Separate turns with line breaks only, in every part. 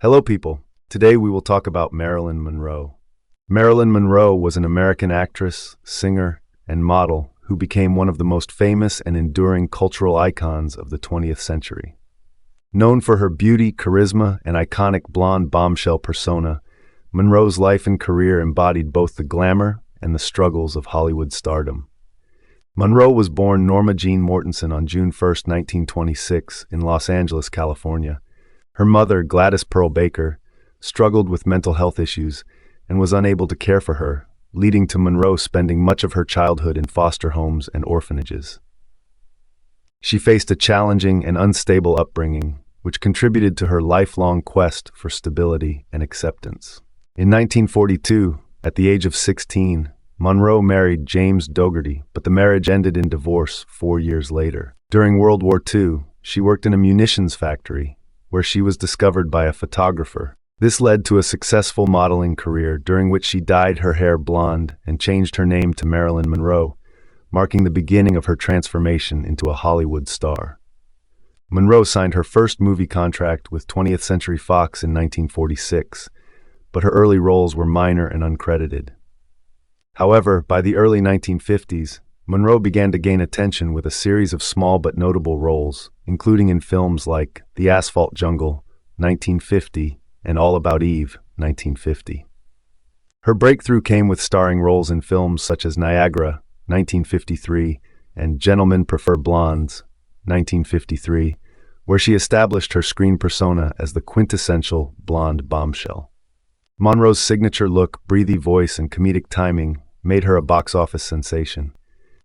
Hello, people. Today we will talk about Marilyn Monroe. Marilyn Monroe was an American actress, singer, and model who became one of the most famous and enduring cultural icons of the 20th century. Known for her beauty, charisma, and iconic blonde bombshell persona, Monroe's life and career embodied both the glamour and the struggles of Hollywood stardom. Monroe was born Norma Jean Mortensen on June 1, 1926, in Los Angeles, California. Her mother, Gladys Pearl Baker, struggled with mental health issues and was unable to care for her, leading to Monroe spending much of her childhood in foster homes and orphanages. She faced a challenging and unstable upbringing, which contributed to her lifelong quest for stability and acceptance. In 1942, at the age of 16, Monroe married James Dougherty, but the marriage ended in divorce 4 years later. During World War II, she worked in a munitions factory, where she was discovered by a photographer. This led to a successful modeling career during which she dyed her hair blonde and changed her name to Marilyn Monroe, marking the beginning of her transformation into a Hollywood star. Monroe signed her first movie contract with 20th Century Fox in 1946, but her early roles were minor and uncredited. However, by the early 1950s, Monroe began to gain attention with a series of small but notable roles, including in films like The Asphalt Jungle, 1950, and All About Eve, 1950. Her breakthrough came with starring roles in films such as Niagara, 1953, and Gentlemen Prefer Blondes, 1953, where she established her screen persona as the quintessential blonde bombshell. Monroe's signature look, breathy voice, and comedic timing made her a box office sensation.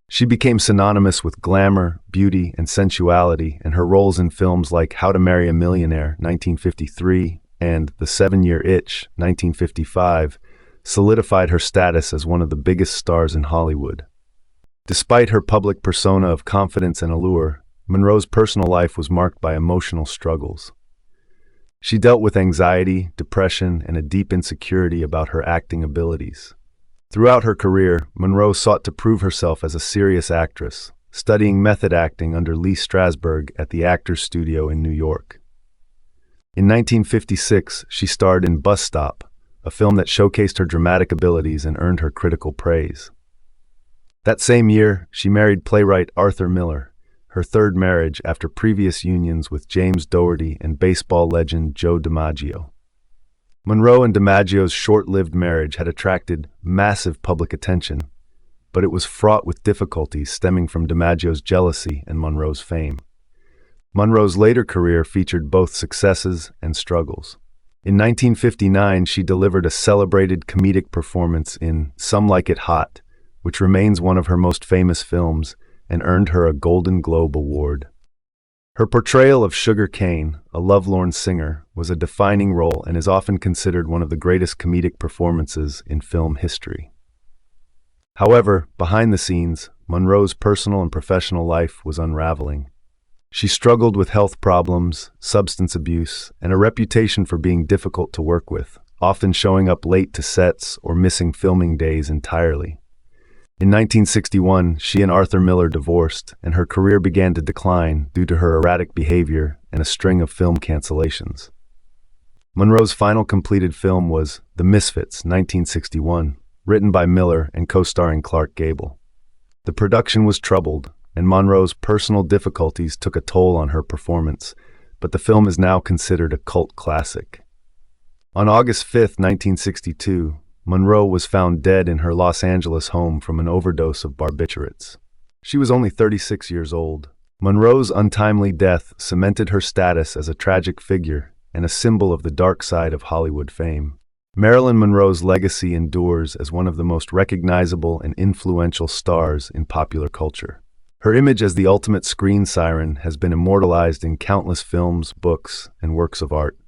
She became synonymous with glamour, beauty, and sensuality, and her roles in films like How to Marry a Millionaire, 1953, and The 7-Year Itch, 1955, solidified her status as one of the biggest stars in Hollywood. Despite her public persona of confidence and allure, Monroe's personal life was marked by emotional struggles. She dealt with anxiety, depression, and a deep insecurity about her acting abilities. Throughout her career, Monroe sought to prove herself as a serious actress, studying method acting under Lee Strasberg at the Actors Studio in New York. In 1956, she starred in Bus Stop, a film that showcased her dramatic abilities and earned her critical praise. That same year, she married playwright Arthur Miller, her third marriage after previous unions with James Dougherty and baseball legend Joe DiMaggio. Monroe and DiMaggio's short-lived marriage had attracted massive public attention, but it was fraught with difficulties stemming from DiMaggio's jealousy and Monroe's fame. Monroe's later career featured both successes and struggles. In 1959, she delivered a celebrated comedic performance in Some Like It Hot, which remains one of her most famous films and earned her a Golden Globe Award. Her portrayal of Sugar Kane, a lovelorn singer, was a defining role and is often considered one of the greatest comedic performances in film history. However, behind the scenes, Monroe's personal and professional life was unraveling. She struggled with health problems, substance abuse, and a reputation for being difficult to work with, often showing up late to sets or missing filming days entirely. In 1961, she and Arthur Miller divorced, and her career began to decline due to her erratic behavior and a string of film cancellations. Monroe's final completed film was The Misfits, 1961, written by Miller and co-starring Clark Gable. The production was troubled, and Monroe's personal difficulties took a toll on her performance, but the film is now considered a cult classic. On August 5, 1962, Monroe was found dead in her Los Angeles home from an overdose of barbiturates. She was only 36 years old. Monroe's untimely death cemented her status as a tragic figure and a symbol of the dark side of Hollywood fame. Marilyn Monroe's legacy endures as one of the most recognizable and influential stars in popular culture. Her image as the ultimate screen siren has been immortalized in countless films, books, and works of art.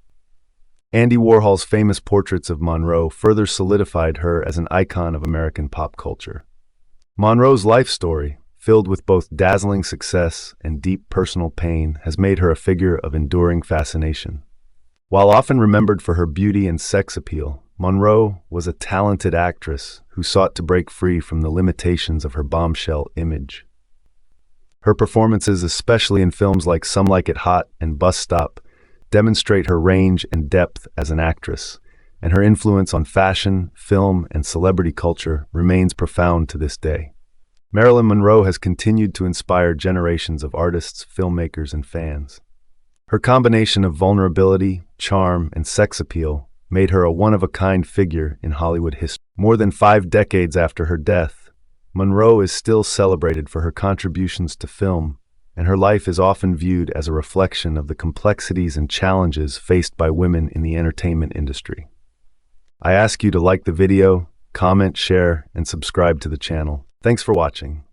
Andy Warhol's famous portraits of Monroe further solidified her as an icon of American pop culture. Monroe's life story, filled with both dazzling success and deep personal pain, has made her a figure of enduring fascination. While often remembered for her beauty and sex appeal, Monroe was a talented actress who sought to break free from the limitations of her bombshell image. Her performances, especially in films like Some Like It Hot and Bus Stop, demonstrate her range and depth as an actress, and her influence on fashion, film, and celebrity culture remains profound to this day. Marilyn Monroe has continued to inspire generations of artists, filmmakers, and fans. Her combination of vulnerability, charm, and sex appeal made her a one-of-a-kind figure in Hollywood history. More than 5 decades after her death, Monroe is still celebrated for her contributions to film, and her life is often viewed as a reflection of the complexities and challenges faced by women in the entertainment industry. I ask you to like the video, comment, share, and subscribe to the channel. Thanks for watching.